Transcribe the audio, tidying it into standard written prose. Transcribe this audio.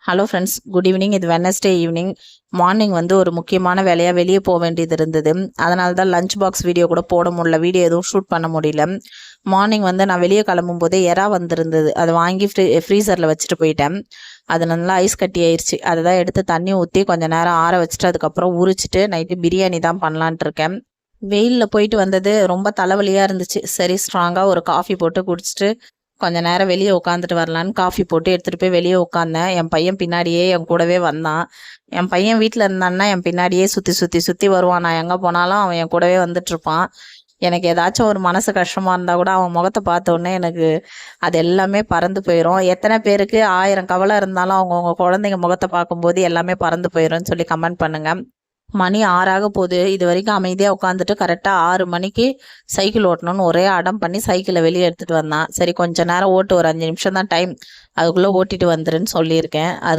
Hello friends, good evening. இது Wednesday evening. Morning வந்து ஒரு முக்கியமான வேலையாக வெளியே போக வேண்டியது இருந்தது. அதனால தான் லஞ்ச் பாக்ஸ் வீடியோ கூட போட முடியல, வீடியோ எதுவும் ஷூட் பண்ண முடியல. மார்னிங் வந்து நான் வெளியே கிளம்பும் போதே எறா வந்திருந்தது. அதை வாங்கி ஃப்ரீசரில் வச்சுட்டு போயிட்டேன். அது நல்லா ஐஸ் கட்டி ஆயிடுச்சு. அதை தான் எடுத்து தண்ணி ஊற்றி கொஞ்சம் நேரம் ஆற வச்சுட்டு அதுக்கப்புறம் உரிச்சிட்டு நைட்டு பிரியாணி தான் பண்ணலான்ட்டு இருக்கேன். வெயிலில் போயிட்டு வந்தது ரொம்ப தலைவலியாக இருந்துச்சு. சரி, ஸ்ட்ராங்காக ஒரு காஃபி போட்டு குடிச்சிட்டு கொஞ்ச நேரம் வெளியே உட்காந்துட்டு வரலான்னு காஃபி போட்டு எடுத்துகிட்டு போய் வெளியே உட்காந்தேன். என் பையன் பின்னாடியே என் கூடவே வந்தான். என் பையன் வீட்டில் இருந்தான்னா என் பின்னாடியே சுற்றி சுற்றி சுற்றி வருவான். நான் எங்கே போனாலும் அவன் என் கூடவே வந்துட்டுருப்பான். எனக்கு ஏதாச்சும் ஒரு மனசு கஷ்டமாக இருந்தால் கூட அவன் முகத்தை பார்த்த உடனே எனக்கு அது எல்லாமே பறந்து போயிடும். எத்தனை பேருக்கு 1000 கவலை இருந்தாலும் அவங்கவுங்க குழந்தைங்க முகத்தை பார்க்கும்போது எல்லாமே பறந்து போயிடும்னு சொல்லி கமெண்ட் பண்ணுங்கள். மணி 6 போகுது. இது வரைக்கும் அமைதியாக உட்காந்துட்டு கரெக்டாக 6 மணிக்கு சைக்கிள் ஓட்டணும்னு ஒரே அடம் பண்ணி சைக்கிளை வெளியே எடுத்துகிட்டு வந்தான். சரி, கொஞ்சம் நேரம் ஓட்டு, ஒரு 5 நிமிஷம் தான் டைம், அதுக்குள்ளே ஓட்டிட்டு வந்துருன்னு சொல்லியிருக்கேன். அதுக்கு